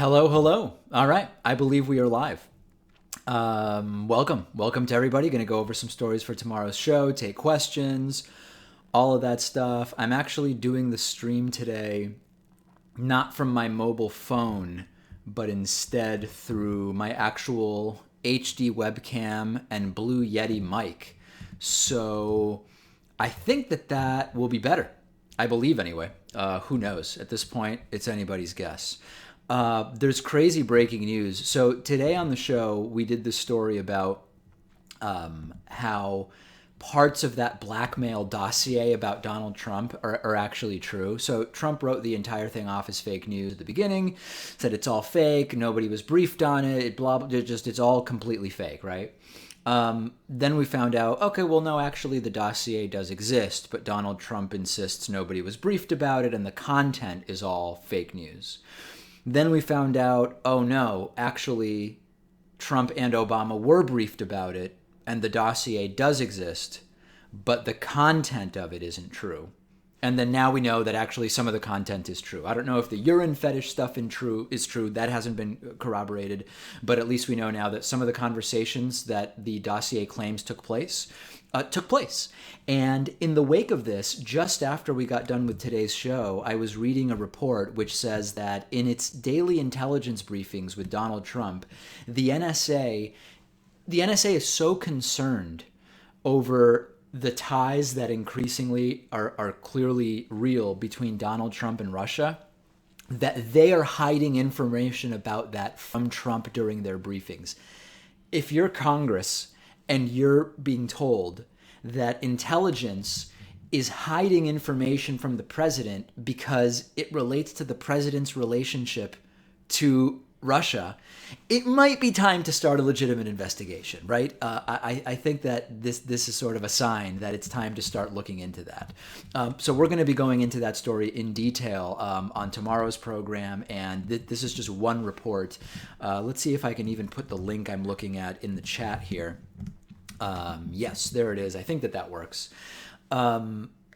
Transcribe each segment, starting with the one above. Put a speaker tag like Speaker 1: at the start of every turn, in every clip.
Speaker 1: Hello, hello. All right, I believe we are live. Welcome to everybody. Going to go over some stories for tomorrow's show, take questions, all of that stuff. I'm actually doing the stream today not from my mobile phone, but instead through my actual HD webcam and Blue Yeti mic. So I think that will be better. I believe anyway. Who knows? At this point, it's anybody's guess. There's crazy breaking news. So today on the show, we did this story about how parts of that blackmail dossier about Donald Trump are actually true. So Trump wrote the entire thing off as fake news at the beginning, said it's all fake, nobody was briefed on it, it's all completely fake, right? Then we found out, okay, well, no, actually the dossier does exist, but Donald Trump insists nobody was briefed about it and the content is all fake news. Then we found out, oh no, actually Trump and Obama were briefed about it and the dossier does exist, but the content of it isn't true. And then now we know that actually some of the content is true. I don't know if the urine fetish stuff is true. That hasn't been corroborated. But at least we know now that some of the conversations that the dossier claims took place. And in the wake of this, just after we got done with today's show, I was reading a report which says that in its daily intelligence briefings with Donald Trump, the NSA is so concerned over the ties that increasingly are clearly real between Donald Trump and Russia, that they are hiding information about that from Trump during their briefings. If you're Congress and you're being told that intelligence is hiding information from the president because it relates to the president's relationship to Russia, it might be time to start a legitimate investigation, right? I think that this is sort of a sign that it's time to start looking into that. So we're going to be going into that story in detail on tomorrow's program, and this is just one report. Let's see if I can even put the link I'm looking at in the chat here. Yes, there it is. I think that works.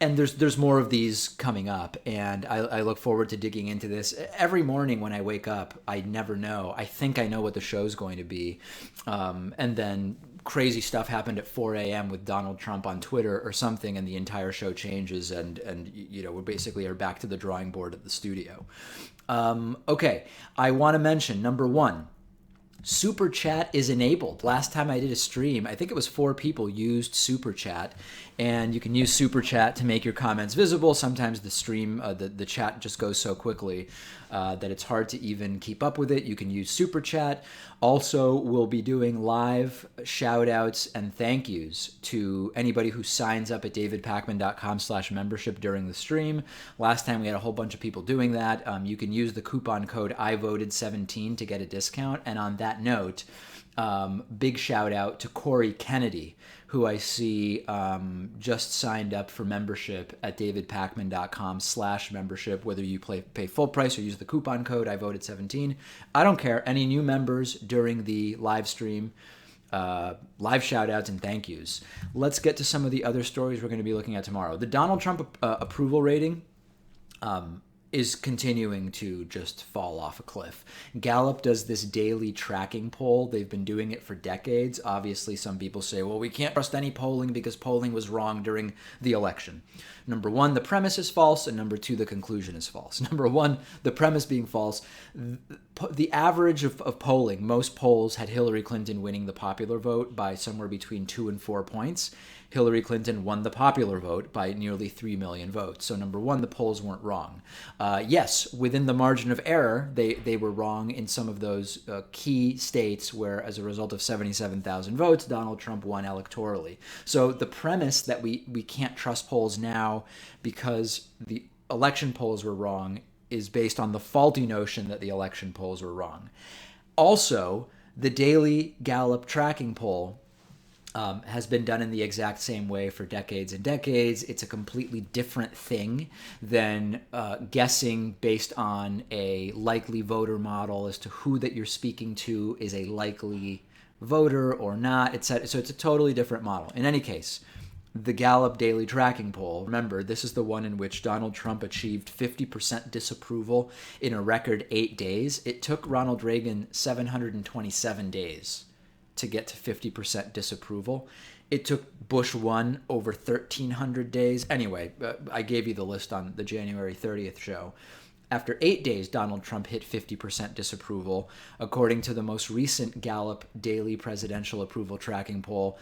Speaker 1: And there's more of these coming up, and I look forward to digging into this. Every morning when I wake up, I never know. I think I know what the show's going to be, and then crazy stuff happened at 4 a.m. with Donald Trump on Twitter or something, and the entire show changes, and we basically are back to the drawing board at the studio. Okay, I want to mention, number one, Super Chat is enabled. Last time I did a stream, I think it was 4 people used Super Chat, and you can use Super Chat to make your comments visible. Sometimes the stream, the chat just goes so quickly that it's hard to even keep up with it. You can use Super Chat. Also, we'll be doing live shout outs and thank yous to anybody who signs up at davidpakman.com/membership during the stream. Last time we had a whole bunch of people doing that. You can use the coupon code IVoted17 to get a discount. And on that note, big shout out to Corey Kennedy, who I see just signed up for membership at davidpakman.com/membership, whether you pay full price or use the coupon code IVoted17. I don't care. Any new members during the live stream, live shout outs and thank yous. Let's get to some of the other stories we're going to be looking at tomorrow. The Donald Trump approval rating is continuing to just fall off a cliff. Gallup does this daily tracking poll. They've been doing it for decades. Obviously, some people say, well, we can't trust any polling because polling was wrong during the election. Number one, the premise is false, and number two, the conclusion is false. Number one, the premise being false, the average of polling, most polls had Hillary Clinton winning the popular vote by somewhere between 2 and 4 points. Hillary Clinton won the popular vote by nearly 3 million votes. So number one, the polls weren't wrong. Yes, within the margin of error, they were wrong in some of those key states where, as a result of 77,000 votes, Donald Trump won electorally. So the premise that we can't trust polls now because the election polls were wrong is based on the faulty notion that the election polls were wrong. Also, the daily Gallup tracking poll has been done in the exact same way for decades and decades. It's a completely different thing than guessing based on a likely voter model as to who that you're speaking to is a likely voter or not, etc. So it's a totally different model. In any case, the Gallup Daily Tracking Poll. Remember, this is the one in which Donald Trump achieved 50% disapproval in a record 8 days. It took Ronald Reagan 727 days to get to 50% disapproval. It took Bush 1 over 1,300 days. Anyway, I gave you the list on the January 30th show. After 8 days, Donald Trump hit 50% disapproval, according to the most recent Gallup Daily Presidential Approval Tracking Poll.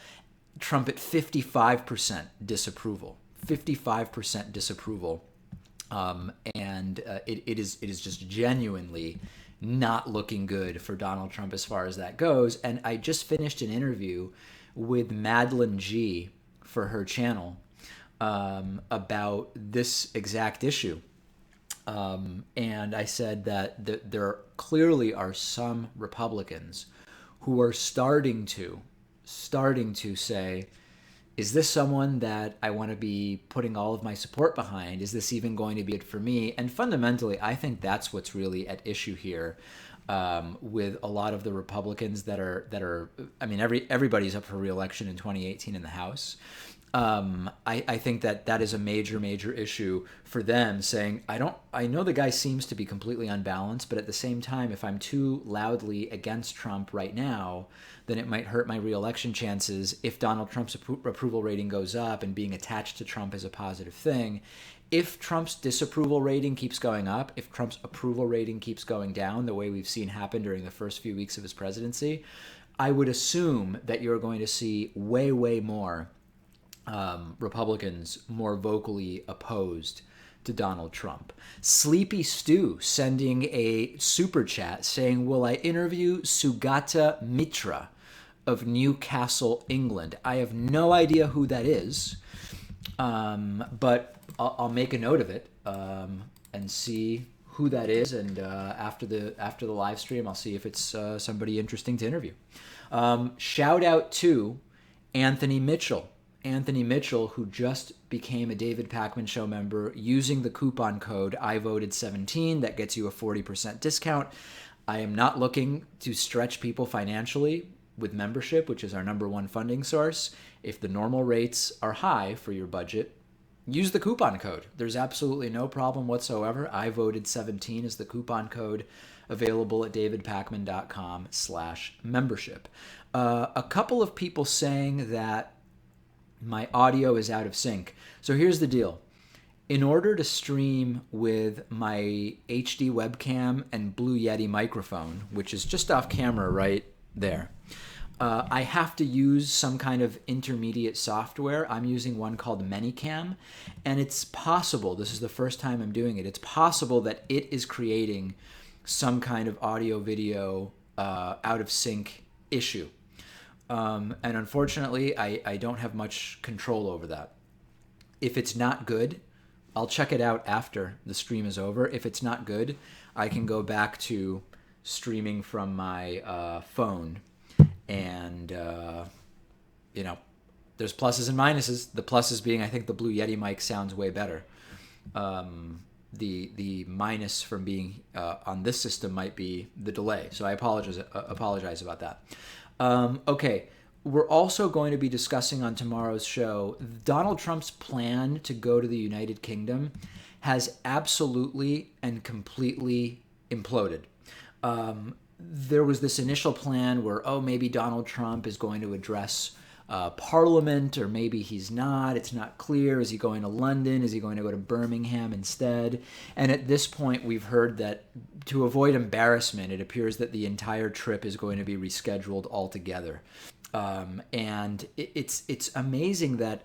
Speaker 1: Trump at 55% disapproval. 55% disapproval. It is just genuinely not looking good for Donald Trump as far as that goes. And I just finished an interview with Madeline G for her channel about this exact issue. And I said that there clearly are some Republicans who are starting to say, is this someone that I want to be putting all of my support behind? Is this even going to be it for me? And fundamentally, I think that's what's really at issue here with a lot of the Republicans that are. I mean, everybody's up for re-election in 2018 in the House. I think that is a major issue for them, saying, I know the guy seems to be completely unbalanced, but at the same time, if I'm too loudly against Trump right now, then it might hurt my re-election chances if Donald Trump's approval rating goes up and being attached to Trump is a positive thing. If Trump's disapproval rating keeps going up, if Trump's approval rating keeps going down, the way we've seen happen during the first few weeks of his presidency, I would assume that you're going to see way more Republicans more vocally opposed to Donald Trump. Sleepy Stew sending a super chat saying, will I interview Sugata Mitra of Newcastle, England? I have no idea who that is, but I'll make a note of it and see who that is. And after the live stream, I'll see if it's somebody interesting to interview. Shout out to Anthony Mitchell. Anthony Mitchell, who just became a David Pakman Show member using the coupon code IVoted17. That gets you a 40% discount. I am not looking to stretch people financially with membership, which is our number one funding source. If the normal rates are high for your budget, use the coupon code. There's absolutely no problem whatsoever. IVoted17 is the coupon code available at davidpakman.com/membership. A couple of people saying that my audio is out of sync. So here's the deal. In order to stream with my HD webcam and Blue Yeti microphone, which is just off camera right there, I have to use some kind of intermediate software. I'm using one called ManyCam, and it's possible, this is the first time I'm doing it, it's possible that it is creating some kind of audio-video out of sync issue. And unfortunately, I don't have much control over that. If it's not good, I'll check it out after the stream is over. If it's not good, I can go back to streaming from my phone. And, there's pluses and minuses. The pluses being I think the Blue Yeti mic sounds way better. The minus from being on this system might be the delay. So I apologize about that. Okay, we're also going to be discussing on tomorrow's show Donald Trump's plan to go to the United Kingdom has absolutely and completely imploded. There was this initial plan where, maybe Donald Trump is going to address Parliament, or maybe he's not. It's not clear. Is he going to London? Is he going to go to Birmingham instead? And at this point, we've heard that to avoid embarrassment, it appears that the entire trip is going to be rescheduled altogether. And it's amazing that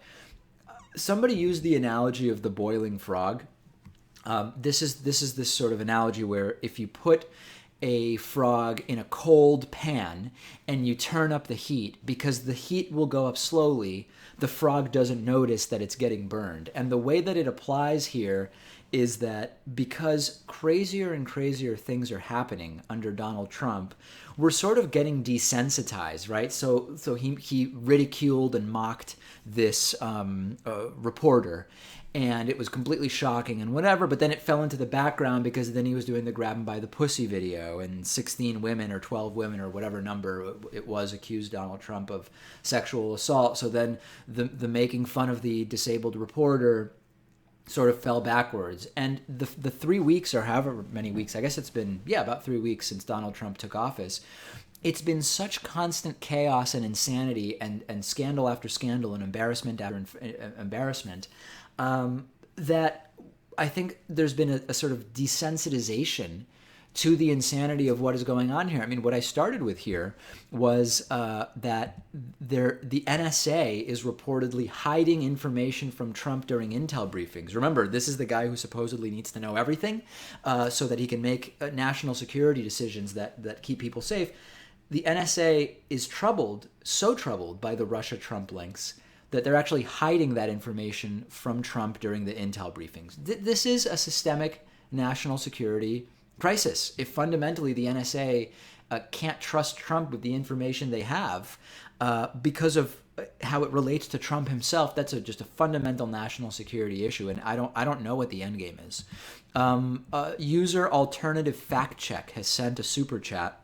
Speaker 1: somebody used the analogy of the boiling frog. This is this sort of analogy where if you put a frog in a cold pan and you turn up the heat, because the heat will go up slowly, the frog doesn't notice that it's getting burned. And the way that it applies here is that because crazier and crazier things are happening under Donald Trump, we're sort of getting desensitized, right? So he ridiculed and mocked this reporter. and it was completely shocking and whatever, but then it fell into the background because then he was doing the grab him by the pussy video, and 16 women or 12 women or whatever number it was accused Donald Trump of sexual assault. So then the making fun of the disabled reporter sort of fell backwards. And the 3 weeks or however many weeks, I guess it's been, about 3 weeks since Donald Trump took office, it's been such constant chaos and insanity and scandal after scandal and embarrassment after embarrassment that I think there's been a sort of desensitization to the insanity of what is going on here. I mean, what I started with here was that the NSA is reportedly hiding information from Trump during intel briefings. Remember, this is the guy who supposedly needs to know everything so that he can make national security decisions that keep people safe. The NSA is so troubled by the Russia-Trump links, that they're actually hiding that information from Trump during the intel briefings. This is a systemic national security crisis. If fundamentally the NSA can't trust Trump with the information they have because of how it relates to Trump himself, that's just a fundamental national security issue, and I don't know what the end game is. User Alternative Fact Check has sent a super chat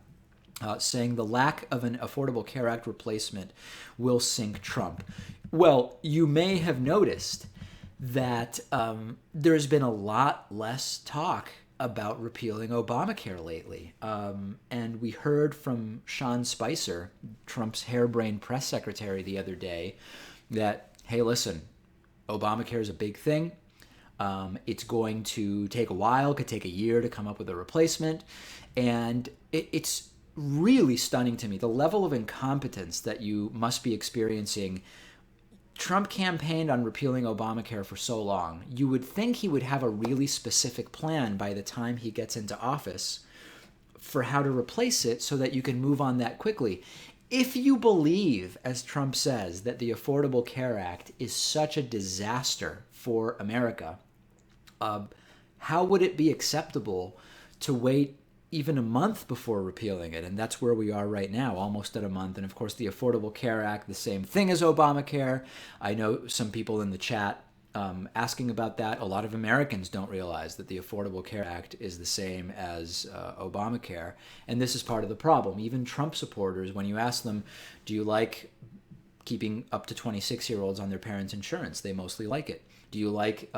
Speaker 1: saying the lack of an Affordable Care Act replacement will sink Trump. Well, you may have noticed that there's been a lot less talk about repealing Obamacare lately. And we heard from Sean Spicer, Trump's harebrained press secretary, the other day that, hey, listen, Obamacare is a big thing. It's going to take a while, could take a year to come up with a replacement. And it's really stunning to me, the level of incompetence that you must be experiencing. Trump campaigned on repealing Obamacare for so long. You would think he would have a really specific plan by the time he gets into office for how to replace it so that you can move on that quickly. If you believe, as Trump says, that the Affordable Care Act is such a disaster for America, how would it be acceptable to wait even a month before repealing it? And that's where we are right now, almost at a month. And of course, the Affordable Care Act, the same thing as Obamacare. I know some people in the chat asking about that. A lot of Americans don't realize that the Affordable Care Act is the same as Obamacare. And this is part of the problem. Even Trump supporters, when you ask them, do you like keeping up to 26-year-olds on their parents' insurance? They mostly like it. Do you like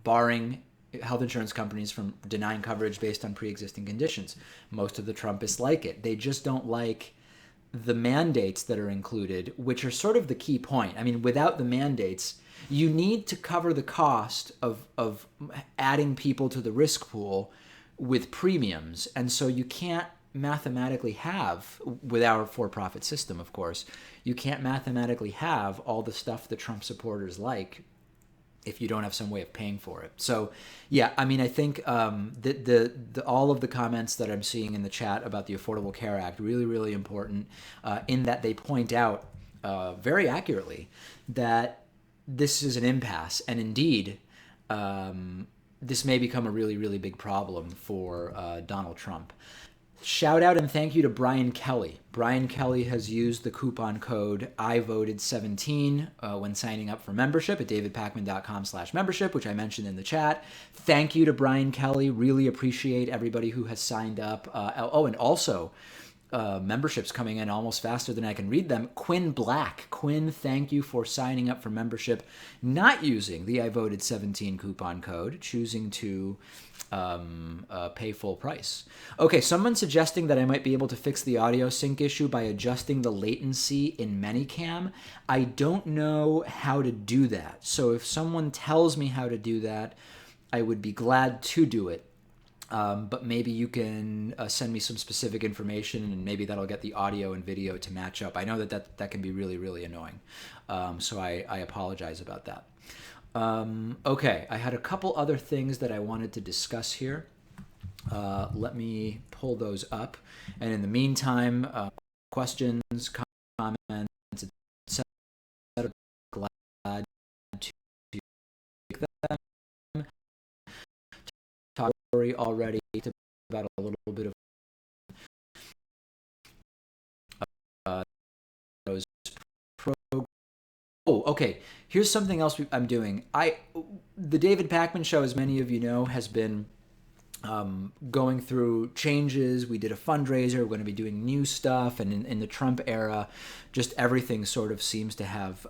Speaker 1: barring health insurance companies from denying coverage based on pre-existing conditions? Most of the Trumpists like it. They just don't like the mandates that are included, which are sort of the key point. I mean, without the mandates, you need to cover the cost of adding people to the risk pool with premiums. And so you can't mathematically have, with our for-profit system, of course, you can't mathematically have all the stuff the Trump supporters like if you don't have some way of paying for it. So, yeah, I mean, I think all of the comments that I'm seeing in the chat about the Affordable Care Act really, really important in that they point out very accurately that this is an impasse, and indeed, this may become a really, really big problem for Donald Trump. Shout out and thank you to Brian Kelly. Brian Kelly has used the coupon code IVoted17 when signing up for membership at davidpakman.com/membership, which I mentioned in the chat. Thank you to Brian Kelly. Really appreciate everybody who has signed up. And also memberships coming in almost faster than I can read them. Quinn Black. Quinn, thank you for signing up for membership, not using the IVoted17 coupon code, choosing to pay full price. Okay, someone suggesting that I might be able to fix the audio sync issue by adjusting the latency in Manycam. I don't know how to do that. So if someone tells me how to do that, I would be glad to do it. But maybe you can send me some specific information, and maybe that'll get the audio and video to match up. I know that can be really, really annoying. So I apologize about that. Okay, I had a couple other things that I wanted to discuss here. Let me pull those up. And in the meantime, questions, comments, etc. Glad to take them. Talk already about a little bit of those programs. Oh, okay. Here's something else I'm doing. the David Pakman Show, as many of you know, has been going through changes. We did a fundraiser. We're going to be doing new stuff. And in the Trump era, just everything sort of seems to have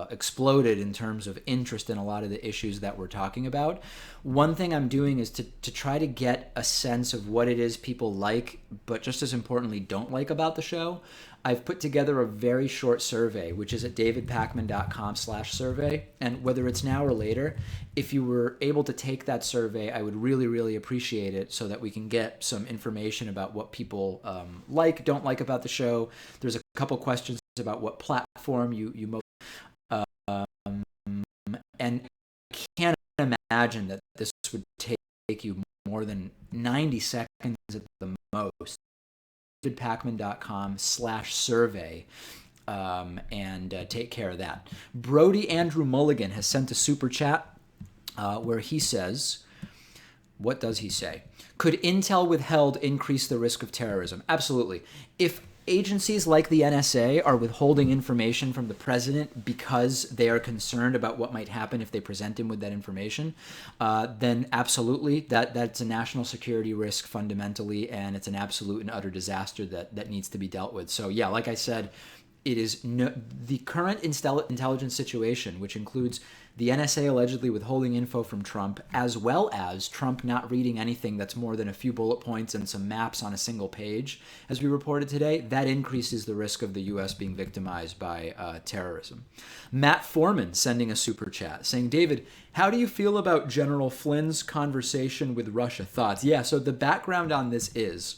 Speaker 1: exploded in terms of interest in a lot of the issues that we're talking about. One thing I'm doing is to try to get a sense of what it is people like, but just as importantly, don't like about the show. I've put together a very short survey, which is at davidpakman.com/survey. And whether it's now or later, if you were able to take that survey, I would really, really appreciate it so that we can get some information about what people like, don't like about the show. There's a couple questions about what platform you most, and I can't imagine that this would take you more than 90 seconds at the most. davidpakman.com/survey. And take care of that. Brody Andrew Mulligan has sent a super chat where he says, what does he say? Could intel withheld increase the risk of terrorism? Absolutely. If agencies like the NSA are withholding information from the president because they are concerned about what might happen if they present him with that information, then absolutely, that's a national security risk fundamentally, and it's an absolute and utter disaster that needs to be dealt with. So yeah, like I said, it is the current intelligence situation, which includes the NSA allegedly withholding info from Trump, as well as Trump not reading anything that's more than a few bullet points and some maps on a single page, as we reported today, that increases the risk of the U.S. being victimized by terrorism. Matt Foreman sending a super chat saying, David, how do you feel about General Flynn's conversation with Russia? Thoughts? Yeah, so the background on this is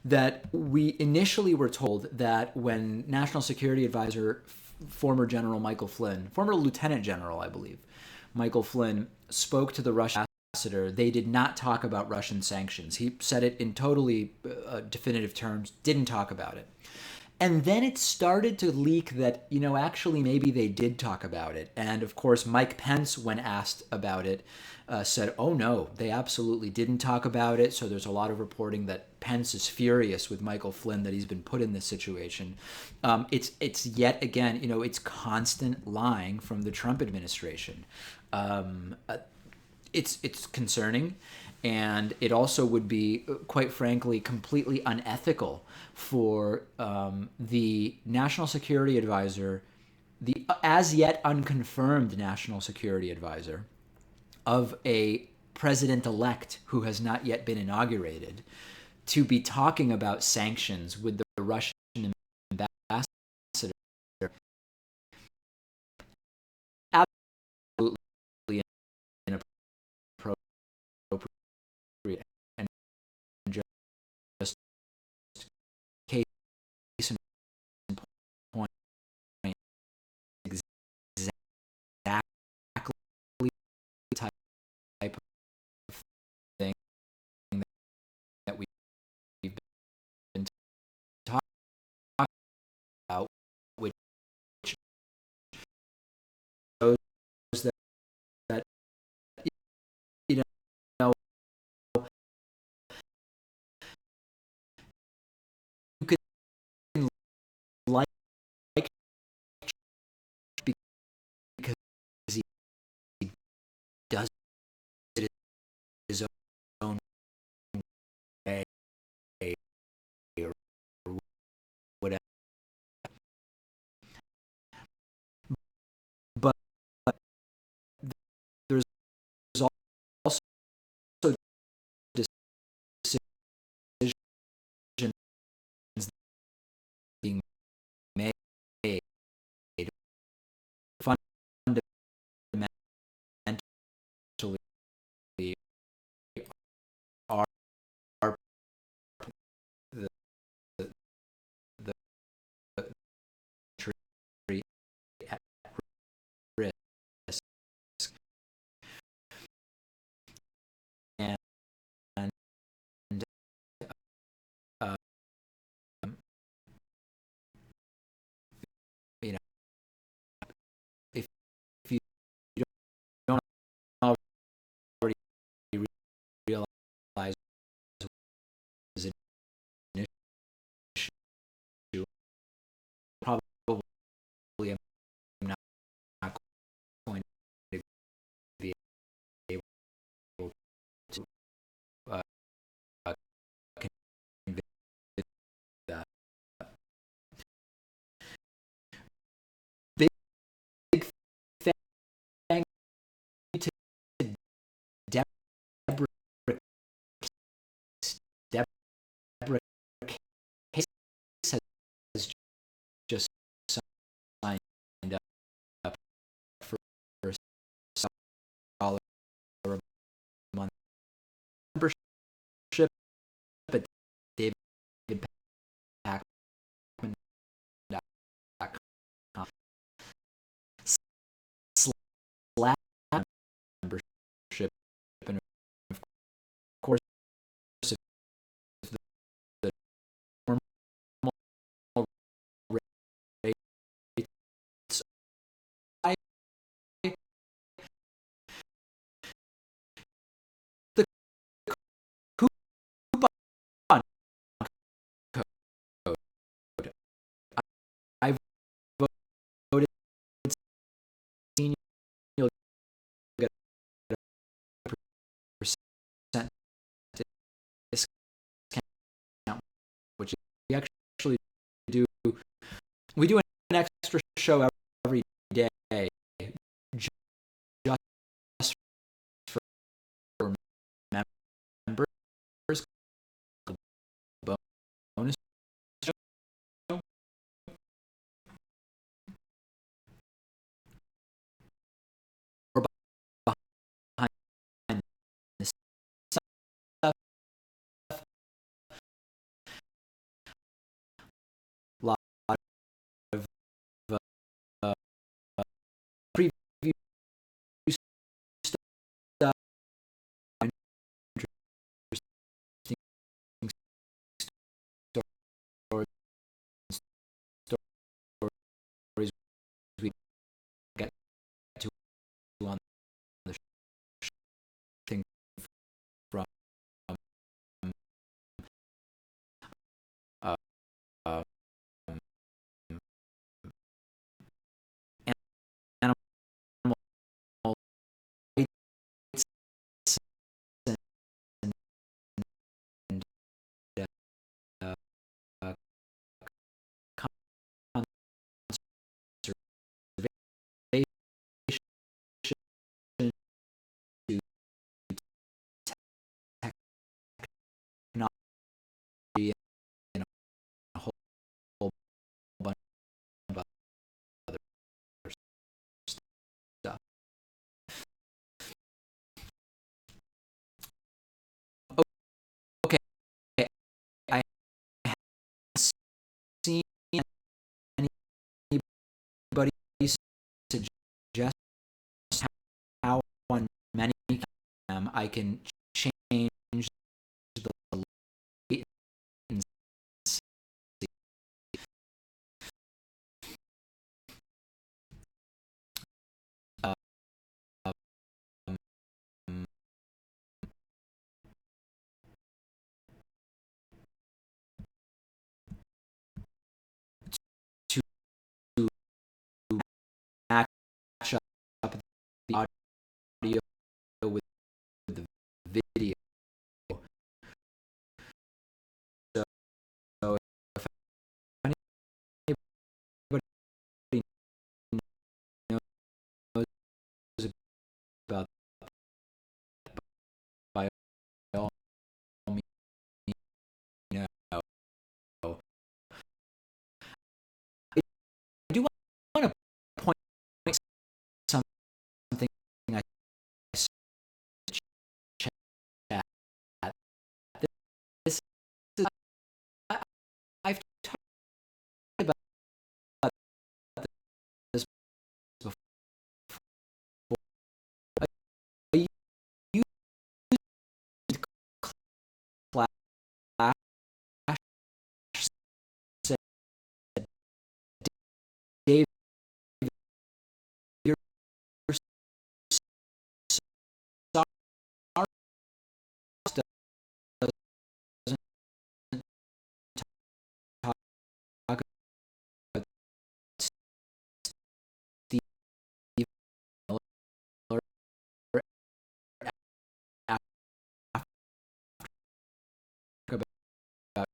Speaker 1: that we initially were told that when National Security Advisor, former General Michael Flynn, former Lieutenant General, I believe, Michael Flynn, spoke to the Russian ambassador, they did not talk about Russian sanctions. He said it in totally definitive terms, didn't talk about it. And then it started to leak that, actually maybe they did talk about it. And of course, Mike Pence, when asked about it, said, oh no, they absolutely didn't talk about it. So there's a lot of reporting that Pence is furious with Michael Flynn that he's been put in this situation. It's yet again, it's constant lying from the Trump administration. It's concerning, and it also would be, quite frankly, completely unethical for the National Security Advisor, the as yet unconfirmed National Security Advisor of a president-elect who has not yet been inaugurated, to be talking about sanctions with the Russian ambassador. Absolutely inappropriate, and just case in point, exactly the type of thing that we've been Deborah Case has just signed up for $1 a month membership at davidpakman.com. Slash membership, and of course, if the normal rates, the coupon code, I voted senior, you'll get a percent discount, which we actually do. We do an extra show every day just for members, bonus show, or behind the stuff, lot of preview stuff, interesting stories we get to on the thing from uh, uh, animal rights and uh, uh, conservation to technology and a whole bunch of other stuff. Okay, I haven't seen anybody suggest how on many I can change the latency. Uh, um, to match up the audio with the video. So if anybody knows about that, by all means, know. I do want to point something I chat. This is, I've talked about this before. I used Clash said, Dave, you're sorry doesn't talk about Steve Miller about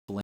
Speaker 1: Flynn.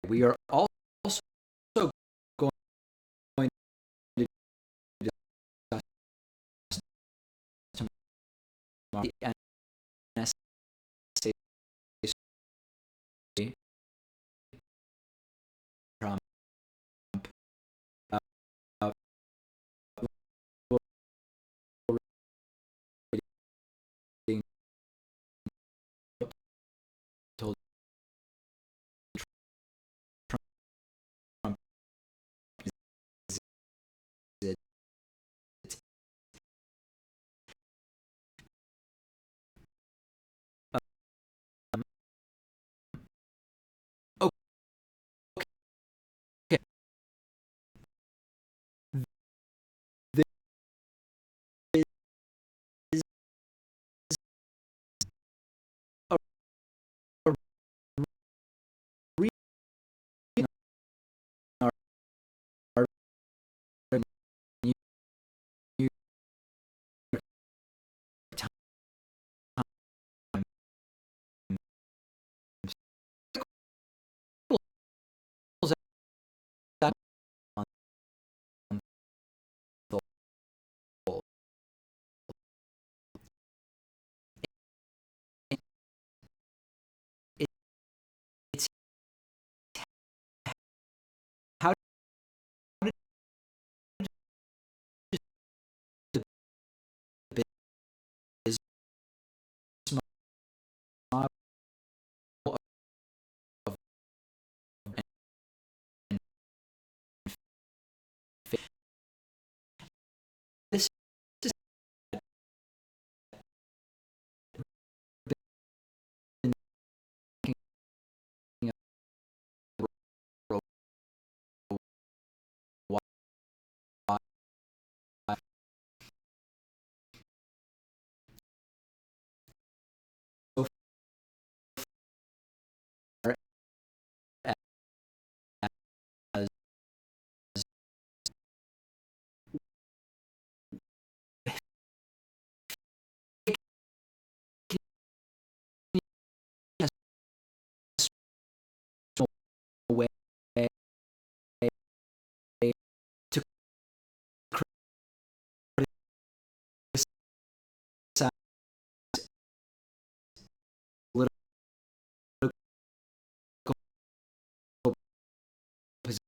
Speaker 1: We are also going to discuss tomorrow the NSA Trump uh, reading told Trump it. Um, okay. This is a reading our New York Times on the whole. It, it's how did the business model of and this is been thinking of why so far as a way to criticize political position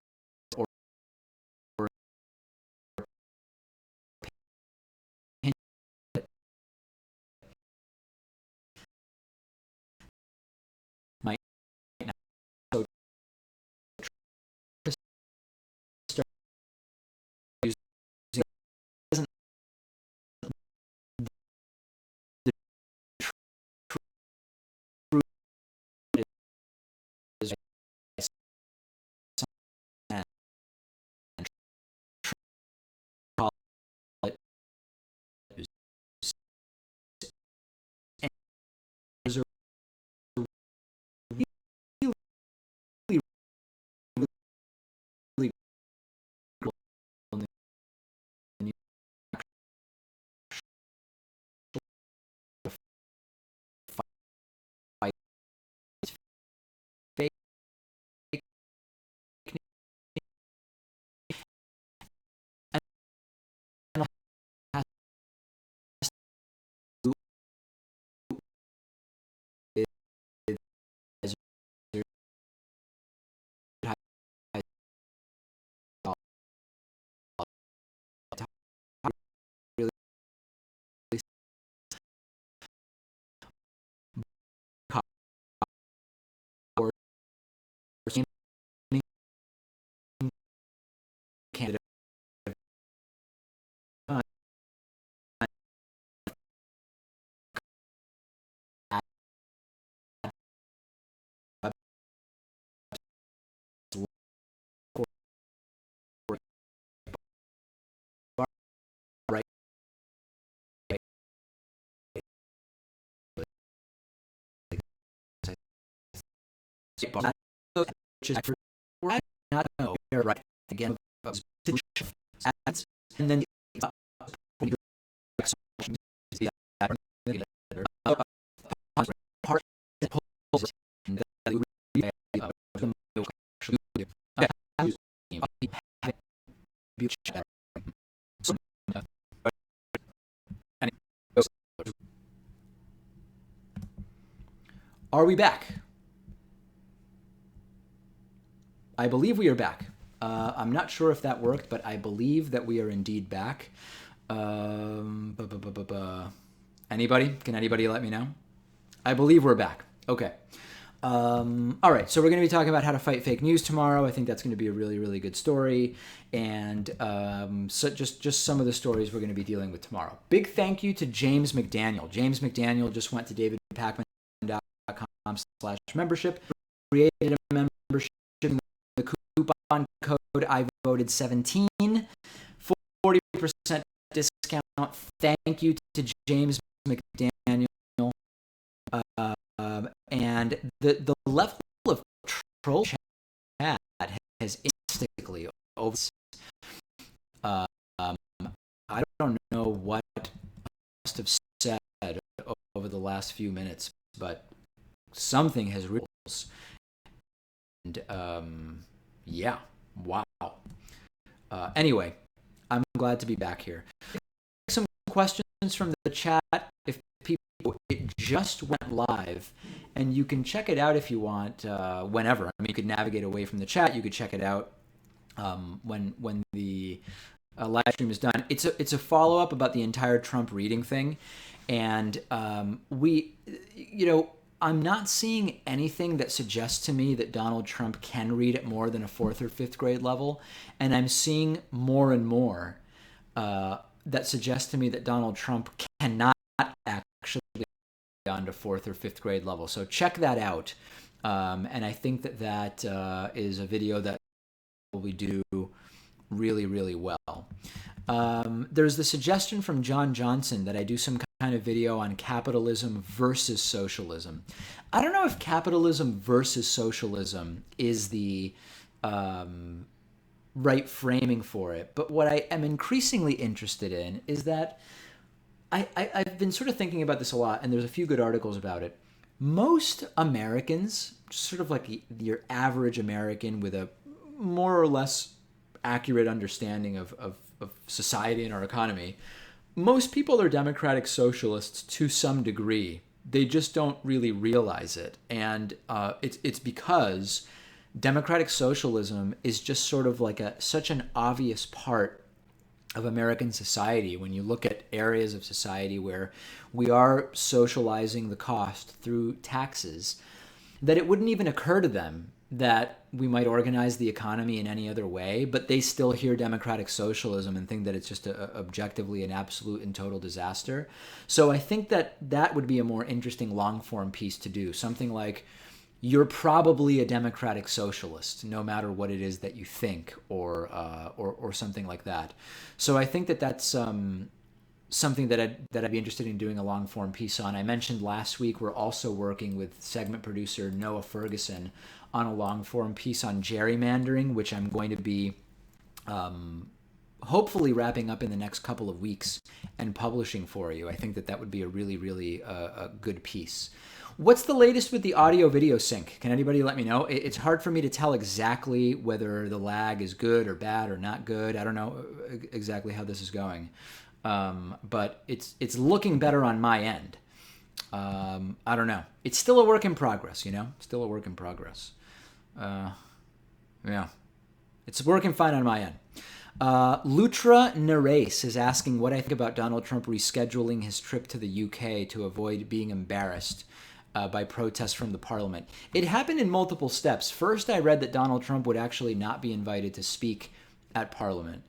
Speaker 1: or opinion that might not so start using isn't the truth is and call it and there's a really, really in the fight fake and has to is really or candidate right just I not know right again ads and then part Are we back? I believe we are back. I'm not sure if that worked, but I believe that we are indeed back. Anybody? Can anybody let me know? I believe we're back. Okay. All right, so we're going to be talking about how to fight fake news tomorrow. I think that's going to be a really, really good story, and so just some of the stories we're going to be dealing with tomorrow. Big thank you to James McDaniel. James McDaniel just went to davidpakman.com/membership, created a membership in the coupon code I voted 17, 40% discount. Thank you to James McDaniel. And the level of troll chat has instantly over. I don't know what I must have said over the last few minutes, but something has rules. And yeah, wow. Anyway, I'm glad to be back here. Some questions from the chat. If people, it just went live, and you can check it out if you want whenever. I mean, you could navigate away from the chat. You could check it out when the live stream is done. It's a follow up about the entire Trump reading thing, and I'm not seeing anything that suggests to me that Donald Trump can read at more than a 4th or 5th grade level, and I'm seeing more and more that suggests to me that Donald Trump cannot actually read on to 4th or 5th grade level. So check that out, and I think that is a video that we do really, really well. There's the suggestion from John Johnson that I do some kind of video on capitalism versus socialism. I don't know if capitalism versus socialism is the right framing for it, but what I am increasingly interested in is that I've been sort of thinking about this a lot, and there's a few good articles about it. Most Americans, sort of like your average American with a more or less accurate understanding of society and our economy, most people are democratic socialists to some degree. They just don't really realize it. And it's because democratic socialism is just sort of like such an obvious part of American society. When you look at areas of society where we are socializing the cost through taxes, that it wouldn't even occur to them that we might organize the economy in any other way, but they still hear democratic socialism and think that it's just objectively an absolute and total disaster. So I think that would be a more interesting long-form piece to do. Something like, you're probably a democratic socialist, no matter what it is that you think, or something like that. So I think that's something that I'd be interested in doing a long-form piece on. I mentioned last week we're also working with segment producer Noah Ferguson on a long-form piece on gerrymandering, which I'm going to be hopefully wrapping up in the next couple of weeks and publishing for you. I think that would be a really, really a good piece. What's the latest with the audio-video sync? Can anybody let me know? It's hard for me to tell exactly whether the lag is good or bad or not good. I don't know exactly how this is going. But it's looking better on my end. I don't know. It's still a work in progress, Still a work in progress. Yeah. It's working fine on my end. Lutra Nares is asking what I think about Donald Trump rescheduling his trip to the UK to avoid being embarrassed by protests from the parliament. It happened in multiple steps. First, I read that Donald Trump would actually not be invited to speak at parliament.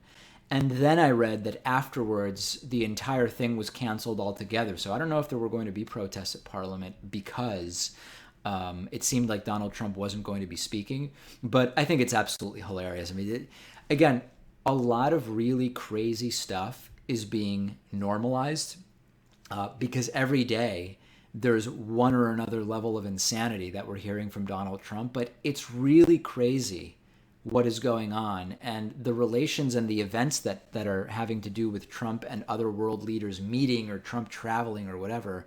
Speaker 1: And then I read that afterwards, the entire thing was canceled altogether. So I don't know if there were going to be protests at Parliament because it seemed like Donald Trump wasn't going to be speaking. But I think it's absolutely hilarious. I mean, again, a lot of really crazy stuff is being normalized because every day there's one or another level of insanity that we're hearing from Donald Trump. But it's really crazy what is going on, and the relations and the events that are having to do with Trump and other world leaders meeting or Trump traveling or whatever.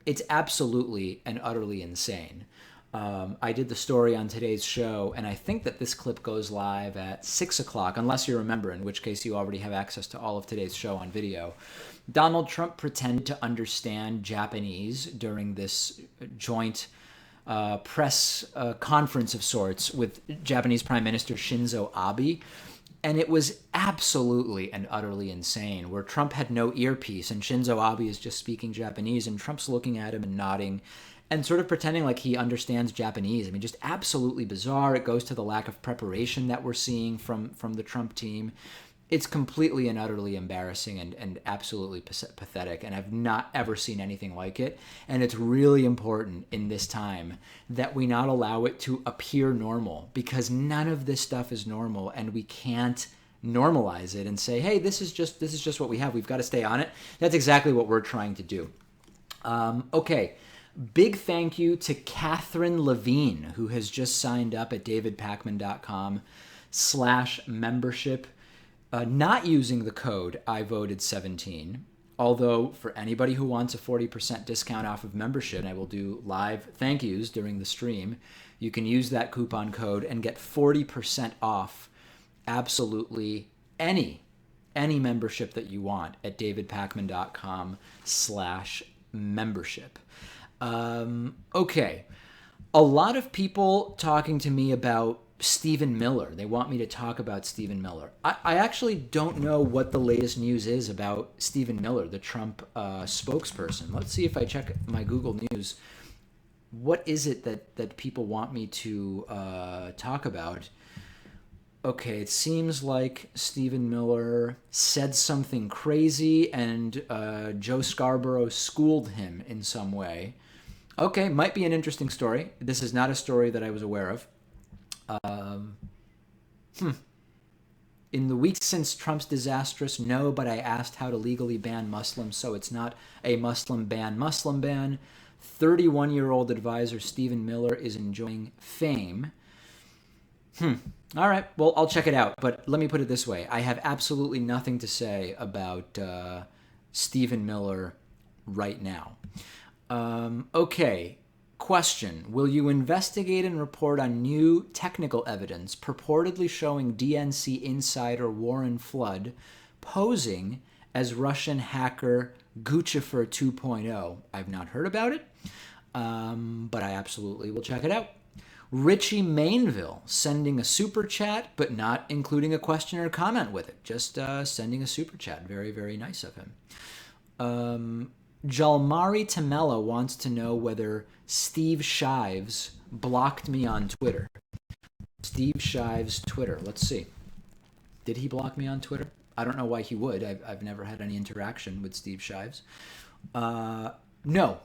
Speaker 1: It's absolutely and utterly insane. I did the story on today's show, and I think that this clip goes live at 6 o'clock, unless you remember, in which case you already have access to all of today's show on video. Donald Trump pretended to understand Japanese during this joint press conference of sorts with Japanese Prime Minister Shinzo Abe. And it was absolutely and utterly insane, where Trump had no earpiece and Shinzo Abe is just speaking Japanese, and Trump's looking at him and nodding and sort of pretending like he understands Japanese. I mean, just absolutely bizarre. It goes to the lack of preparation that we're seeing from the Trump team. It's completely and utterly embarrassing and absolutely pathetic, and I've not ever seen anything like it. And it's really important in this time that we not allow it to appear normal, because none of this stuff is normal, and we can't normalize it and say, hey, this is just what we have. We've got to stay on it. That's exactly what we're trying to do. Okay. Big thank you to Catherine Levine, who has just signed up at davidpakman.com/membership. Not using the code IVoted17, although for anybody who wants a 40% discount off of membership, and I will do live thank yous during the stream, you can use that coupon code and get 40% off absolutely any membership that you want at davidpakman.com/membership. Okay. A lot of people talking to me about Stephen Miller. They want me to talk about Stephen Miller. I actually don't know what the latest news is about Stephen Miller, the Trump spokesperson. Let's see if I check my Google News. What is it that people want me to talk about? Okay, it seems like Stephen Miller said something crazy and Joe Scarborough schooled him in some way. Okay, might be an interesting story. This is not a story that I was aware of. In the weeks since Trump's disastrous no, but I asked how to legally ban Muslims, so it's not a Muslim ban. 31-year-old advisor Stephen Miller is enjoying fame. All right, well, I'll check it out. But let me put it this way. I have absolutely nothing to say about Stephen Miller right now. Okay. Question. Will you investigate and report on new technical evidence purportedly showing DNC insider Warren Flood posing as Russian hacker Guccifer 2.0? I've not heard about it, but I absolutely will check it out. Richie Mainville sending a super chat, but not including a question or comment with it. Just sending a super chat. Very, very nice of him. Jalmari Tamela wants to know whether Steve Shives blocked me on Twitter. Steve Shives' Twitter. Let's see. Did he block me on Twitter? I don't know why he would. I've never had any interaction with Steve Shives. No,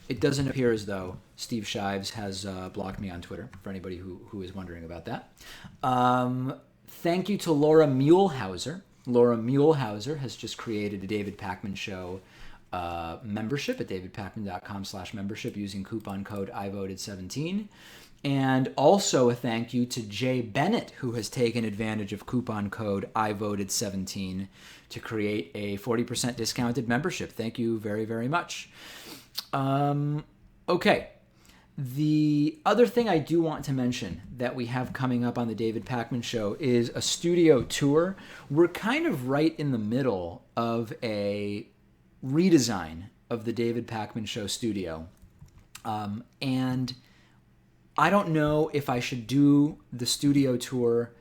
Speaker 1: it doesn't appear as though Steve Shives has blocked me on Twitter, for anybody who is wondering about that. Thank you to Laura Muehlhauser. Laura Muehlhauser has just created a David Pakman Show membership at davidpakman.com/membership using coupon code IVoted17. And also a thank you to Jay Bennett, who has taken advantage of coupon code IVoted17 to create a 40% discounted membership. Thank you very, very much. Okay. The other thing I do want to mention that we have coming up on the David Pakman Show is a studio tour. We're kind of right in the middle of a redesign of the David Pakman Show studio. And I don't know if I should do the studio tour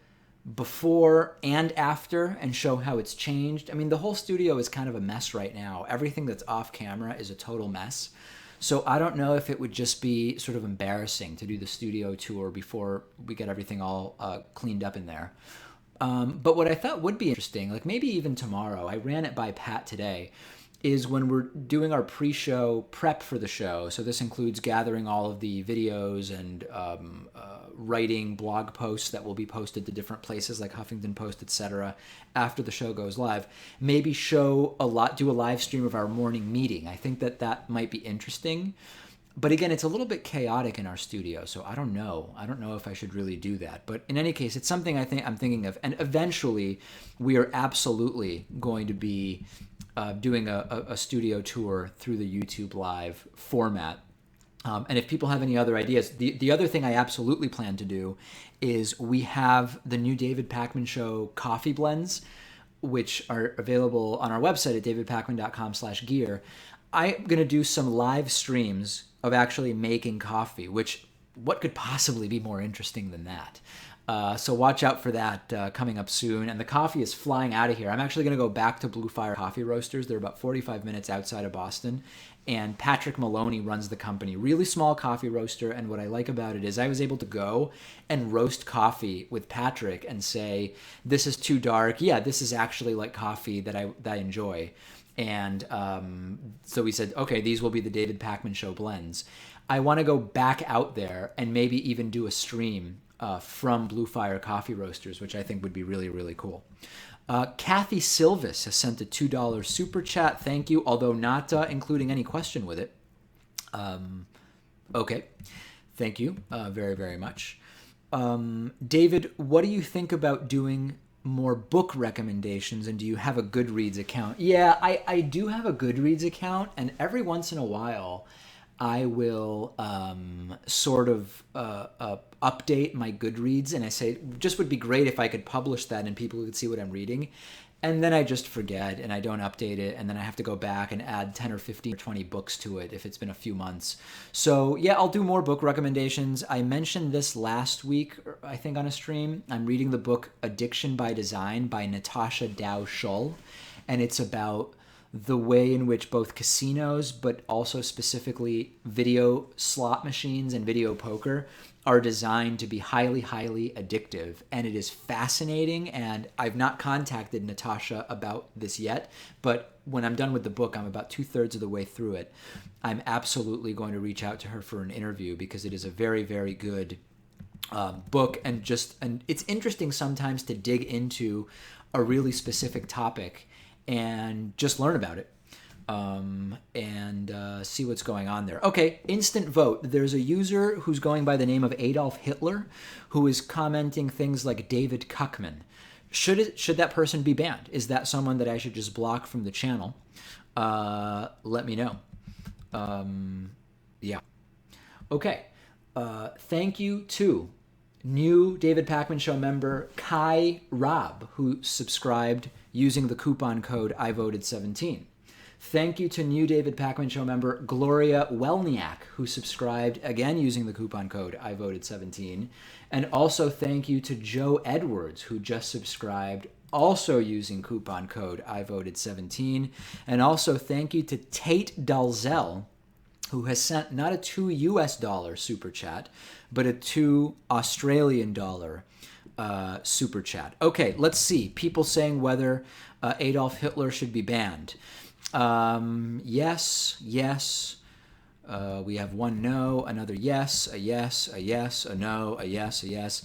Speaker 1: before and after and show how it's changed. I mean, the whole studio is kind of a mess right now. Everything that's off camera is a total mess. So I don't know if it would just be sort of embarrassing to do the studio tour before we get everything all cleaned up in there. But what I thought would be interesting, like maybe even tomorrow, I ran it by Pat today, is when we're doing our pre-show prep for the show. So this includes gathering all of the videos and writing blog posts that will be posted to different places like Huffington Post, etc. after the show goes live. Maybe do a live stream of our morning meeting. I think that might be interesting. But again, it's a little bit chaotic in our studio, so I don't know. I don't know if I should really do that. But in any case, it's something I'm thinking of. And eventually, we are absolutely going to be doing a studio tour through the YouTube Live format. And if people have any other ideas, the other thing I absolutely plan to do is we have the new David Pakman Show coffee blends, which are available on our website at davidpakman.com/gear. I'm going to do some live streams of actually making coffee, which what could possibly be more interesting than that? So watch out for that coming up soon. And the coffee is flying out of here. I'm actually going to go back to Blue Fire Coffee Roasters. They're about 45 minutes outside of Boston. And Patrick Maloney runs the company. Really small coffee roaster. And what I like about it is I was able to go and roast coffee with Patrick and say, this is too dark. Yeah, this is actually like coffee that I enjoy. And so we said, okay, these will be the David Pakman Show blends. I want to go back out there and maybe even do a stream from Blue Fire Coffee Roasters, which I think would be really, really cool. Kathy Silvis has sent a $2 super chat. Thank you, although not including any question with it. Okay. Thank you very, very much. David, what do you think about doing more book recommendations, and do you have a Goodreads account? Yeah, I do have a Goodreads account, and every once in a while I will sort of update my Goodreads, and I say, just would be great if I could publish that and people could see what I'm reading. And then I just forget and I don't update it, and then I have to go back and add 10 or 15 or 20 books to it if it's been a few months. So yeah, I'll do more book recommendations. I mentioned this last week, I think, on a stream. I'm reading the book Addiction by Design by Natasha Dow Schull, and it's about the way in which both casinos, but also specifically video slot machines and video poker, are designed to be highly, highly addictive. And it is fascinating. And I've not contacted Natasha about this yet, but when I'm done with the book, I'm about 2/3 of the way through it. I'm absolutely going to reach out to her for an interview because it is a very, very good book. And it's interesting sometimes to dig into a really specific topic and just learn about it and see what's going on there. Okay, instant vote. There's a user who's going by the name of Adolf Hitler who is commenting things like David Pakman. Should that person be banned? Is that someone that I should just block from the channel? Let me know. Yeah. Okay. Thank you to new David Pakman Show member Kai Rob, who subscribed using the coupon code IVoted17. Thank you to new David Pakman Show member Gloria Welniak, who subscribed again using the coupon code IVoted17. And also thank you to Joe Edwards, who just subscribed also using coupon code IVoted17. And also thank you to Tate Dalzell, who has sent not a $2 US super chat, but a $2 Australian super chat. Okay, let's see. People saying whether Adolf Hitler should be banned. Yes. We have one no, another yes, a yes, a yes, a no, a yes, a yes.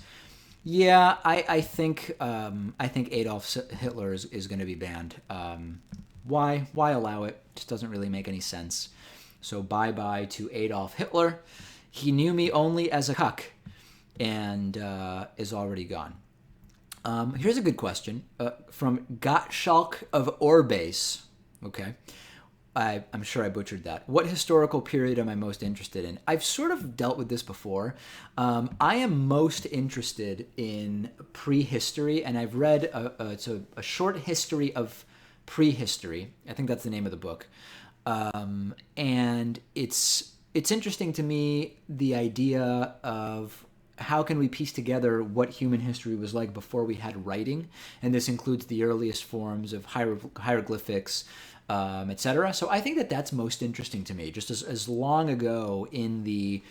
Speaker 1: Yeah, I think Adolf Hitler is going to be banned. Why allow it? Just doesn't really make any sense. So bye-bye to Adolf Hitler. He knew me only as a cuck and is already gone. Here's a good question from Gottschalk of Orbase. Okay. I'm sure I butchered that. What historical period am I most interested in? I've sort of dealt with this before. I am most interested in prehistory, and I've read it's a short history of prehistory. I think that's the name of the book. And it's interesting to me, the idea of how can we piece together what human history was like before we had writing, and this includes the earliest forms of hieroglyphics, etc. So I think that's most interesting to me, just as long ago in the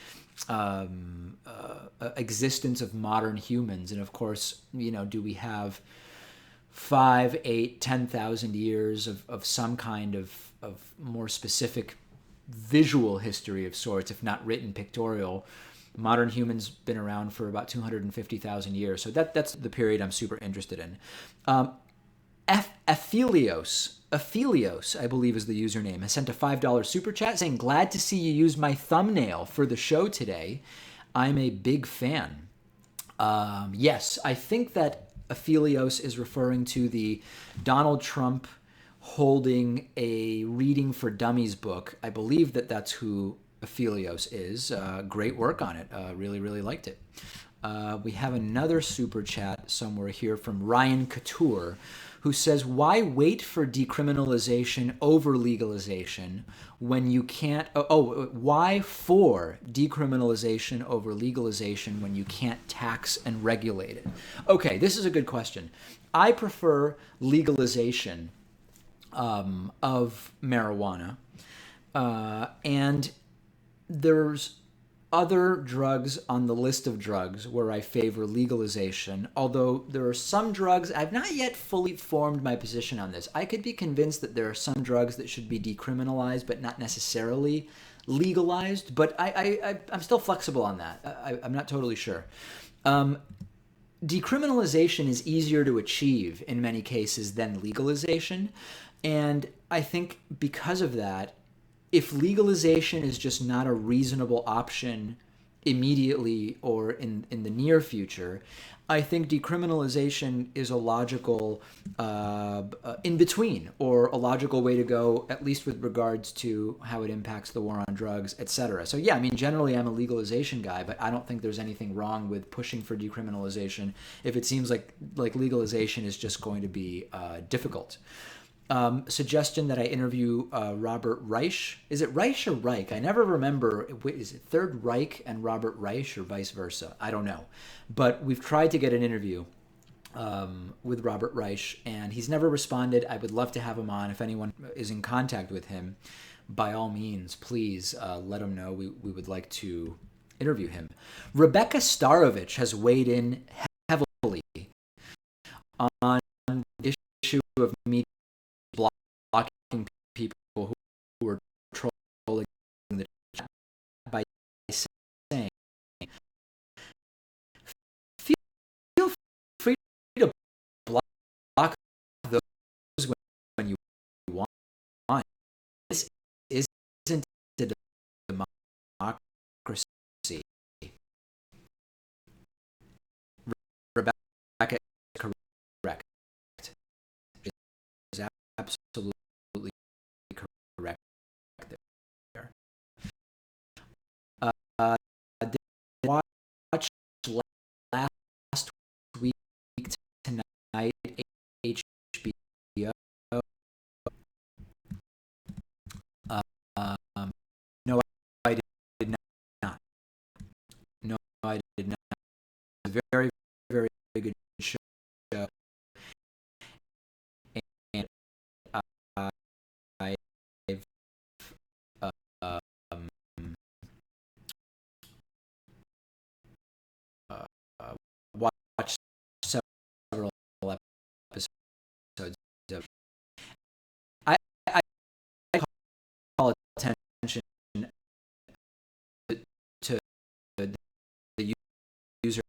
Speaker 1: existence of modern humans. And of course, do we have 5, 8, 10,000 years of some kind of more specific visual history of sorts, if not written, pictorial? Modern humans been around for about 250,000 years. So that's the period I'm super interested in. Aphelios, I believe is the username, has sent a $5 super chat saying, glad to see you use my thumbnail for the show today. I'm a big fan. Yes, I think that Aphelios is referring to the Donald Trump holding a Reading for Dummies book. I believe that's who Aphelios is. Great work on it. Really, really liked it. We have another super chat somewhere here from Ryan Couture, who says, why wait for decriminalization over legalization when you can't... why for decriminalization over legalization when you can't tax and regulate it? Okay, this is a good question. I prefer legalization of marijuana. And there's other drugs on the list of drugs where I favor legalization, although there are some drugs, I've not yet fully formed my position on this. I could be convinced that there are some drugs that should be decriminalized, but not necessarily legalized, but I'm still flexible on that. I'm not totally sure. Decriminalization is easier to achieve in many cases than legalization, and I think because of that, if legalization is just not a reasonable option immediately or in the near future, I think decriminalization is a logical in between, or a logical way to go, at least with regards to how it impacts the war on drugs, etc. So yeah, I mean, generally I'm a legalization guy, but I don't think there's anything wrong with pushing for decriminalization if it seems like legalization is just going to be difficult. Suggestion that I interview Robert Reich. Is it Reich or Reich? I never remember. Is it Third Reich and Robert Reich or vice versa? I don't know. But we've tried to get an interview with Robert Reich, and he's never responded. I would love to have him on. If anyone is in contact with him, by all means, please let him know. We would like to interview him. Rebecca Starovich has weighed in heavily on the issue of media blocking people who are trolling the chat by saying, feel free to block those when you want. This isn't a democracy. Rebecca is correct. Is absolutely correct there. Did you watch last week tonight HBO? No, I did not. No, I did not. It was a very, very good show, and I've um, watched several episodes of. I call attention to the user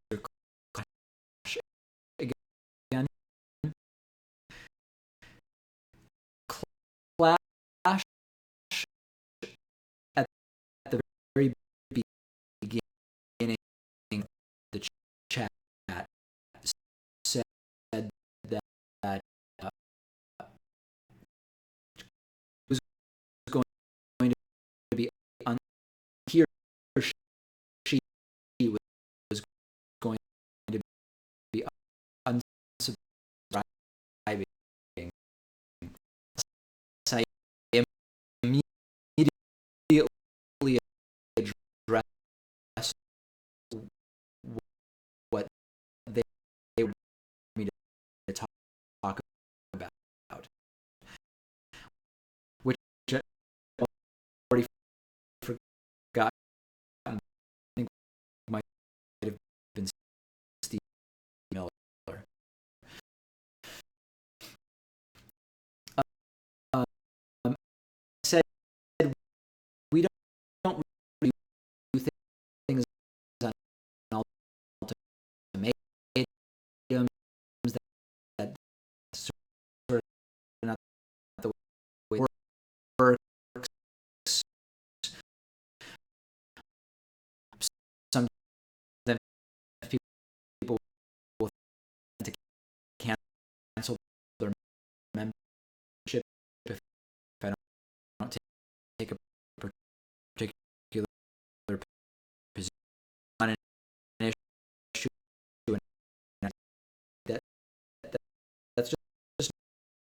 Speaker 1: that's just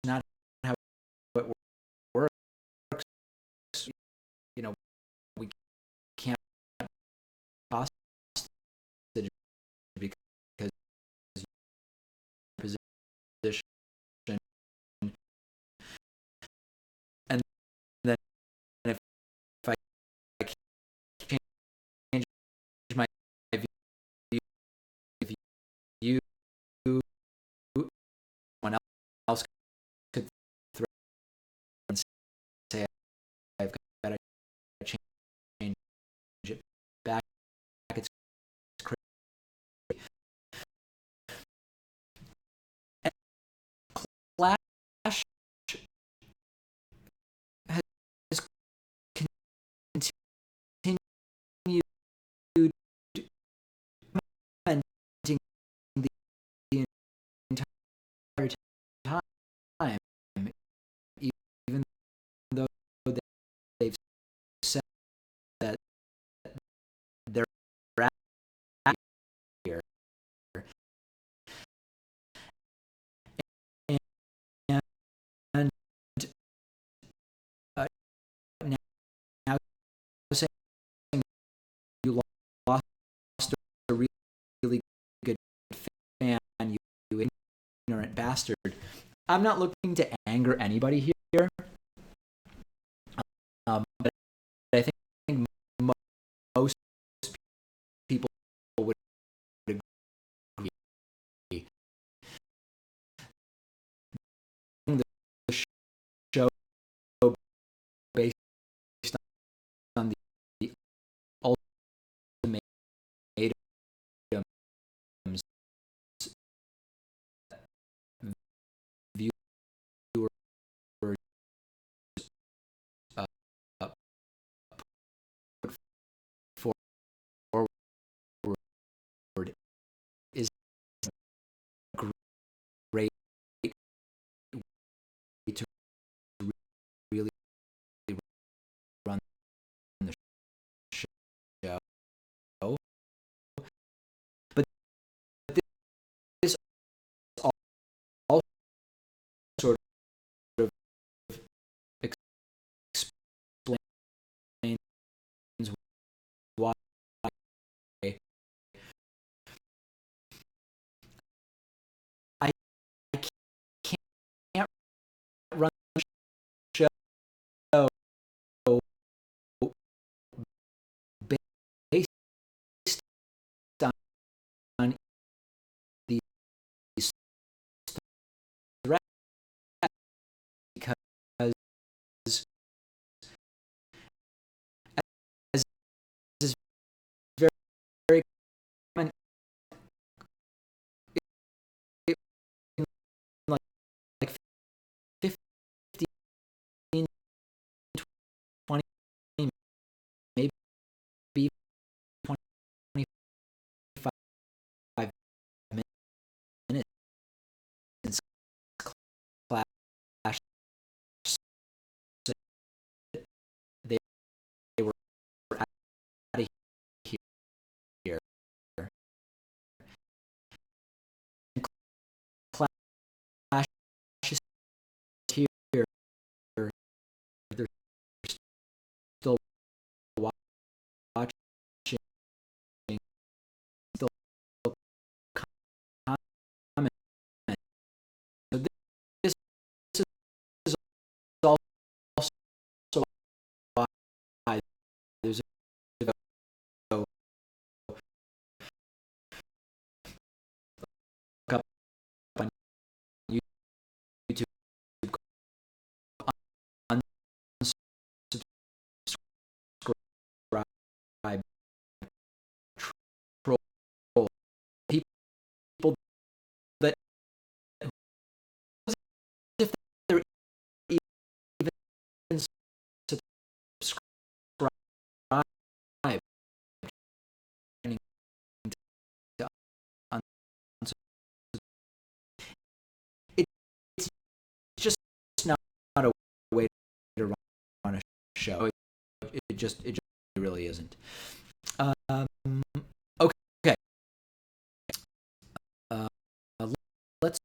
Speaker 1: not how it works. You know, we can't hostage because your position, and then if I change my view, if you, someone else could throw and say I've got to change it back. It's crazy. And Flash has continued commenting the entire time, even though they've said that they're out here. And now saying you lost a really good fan, you ignorant bastard. I'm not looking to anger anybody here, but I think most people would agree. The show based on the ultimatums viewers uh, put forward is a great way to really run the show. But this all sort of explains why I can't run the show based on these threats because as is very, very common in like 15, 20, maybe 25 minutes since Clash, they were out of here. And Clash is here. They're still watching, still commenting. So this is also why there's a look up on YouTube, unsubscribe, troll people that if they're even subscribe to it's just not a way to run a show. It just really isn't. Okay. Uh, let's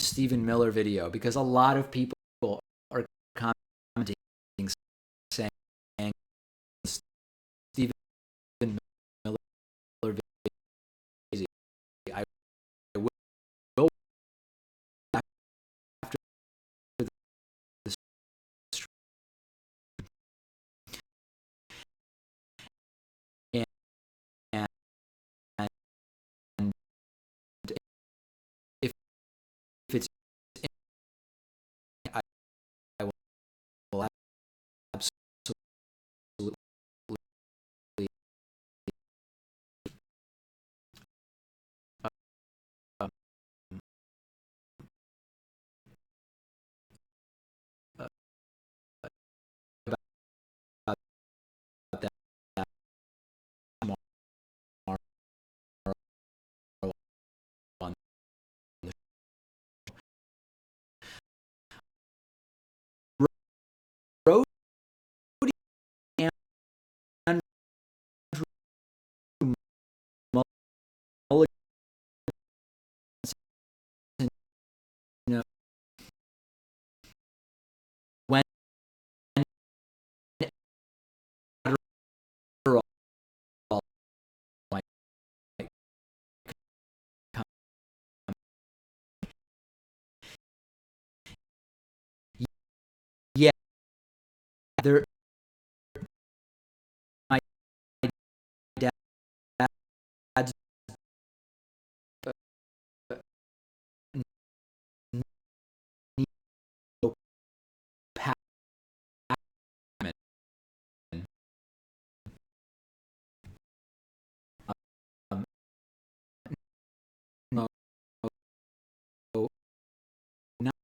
Speaker 1: Stephen Miller video, because a lot of people are commenting saying Stephen Miller video. I will after this, and, and if it's I, I will absolutely uh, uh, about that tomorrow on the road. And Mulligan, you know, when like, yeah, there, my dad's Pakman, um, no, not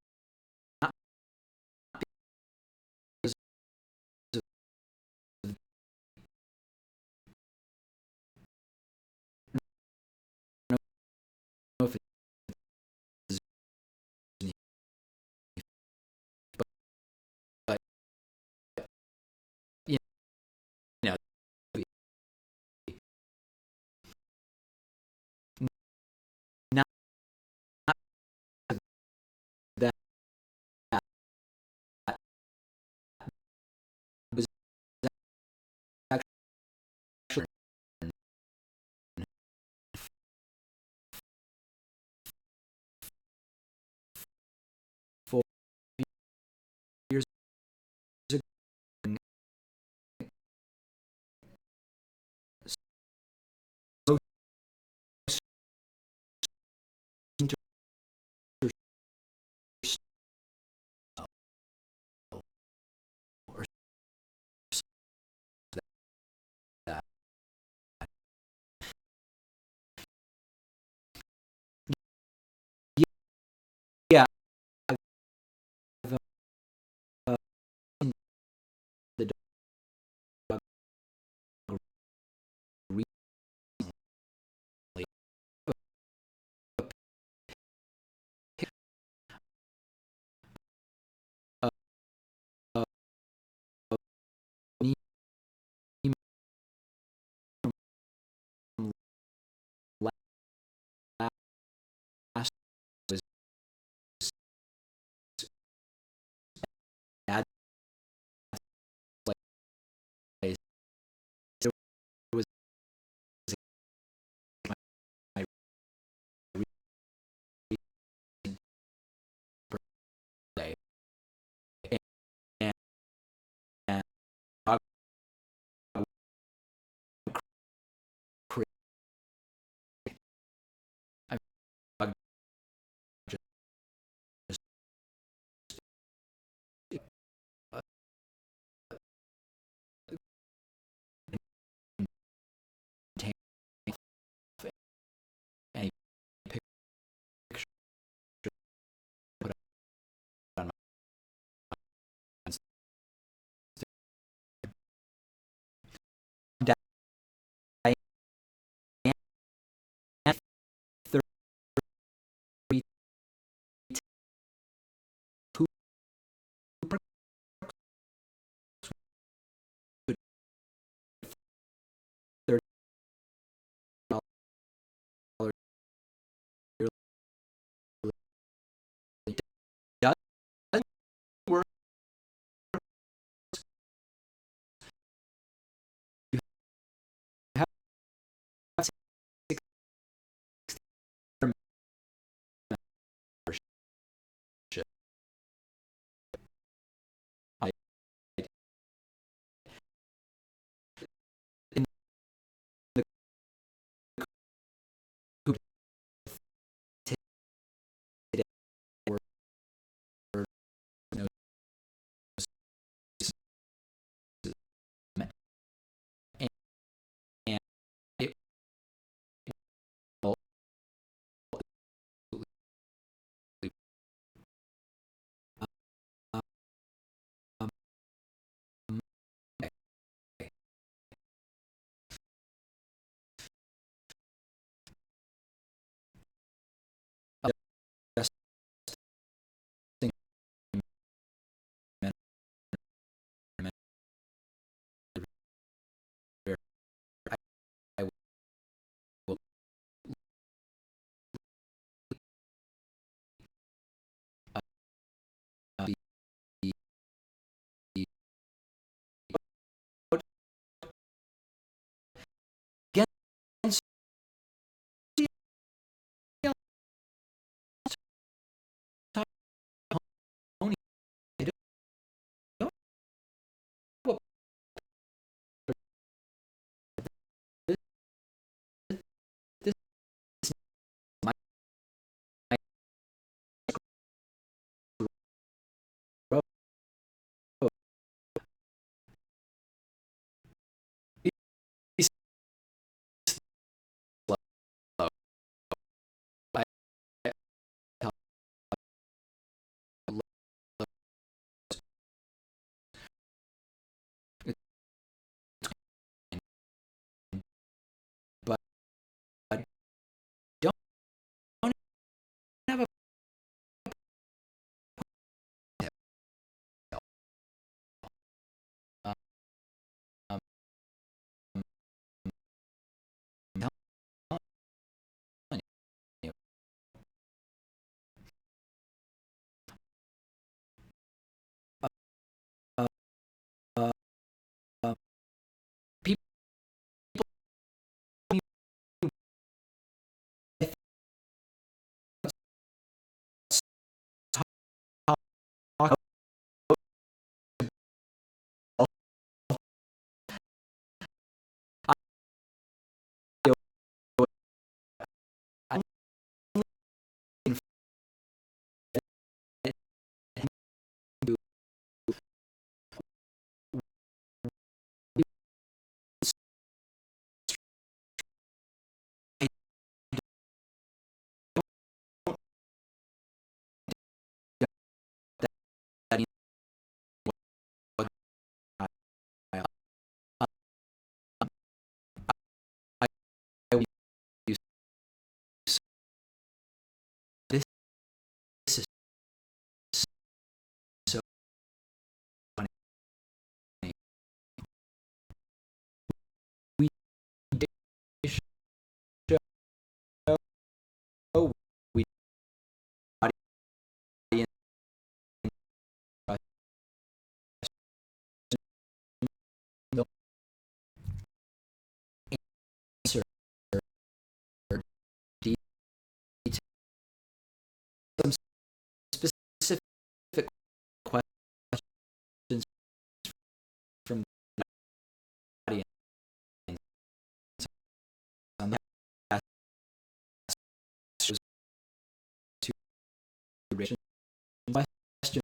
Speaker 1: question,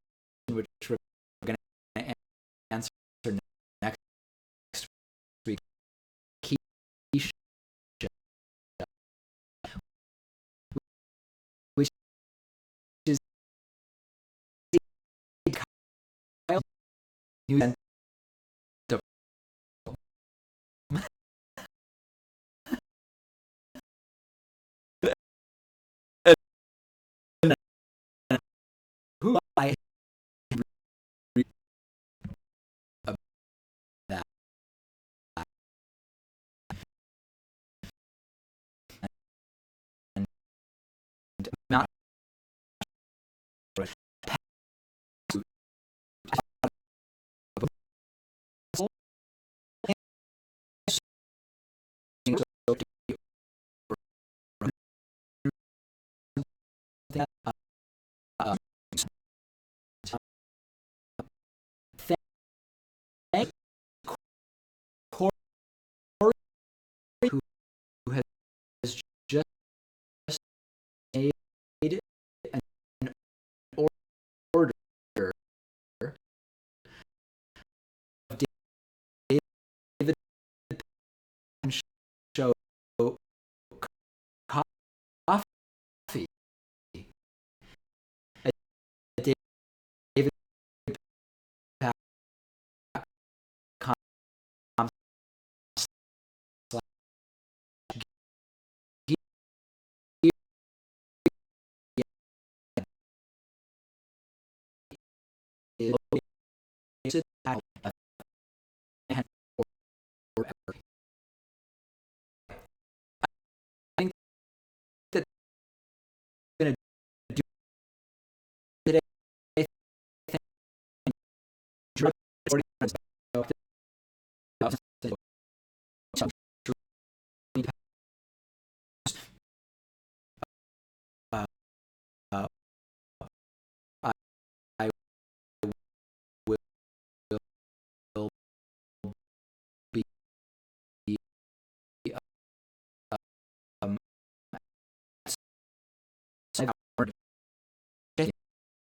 Speaker 1: which we're going to answer next week, which is Kyle News who I read about that. And not thank Corey, who has just made an order of David show coffee. David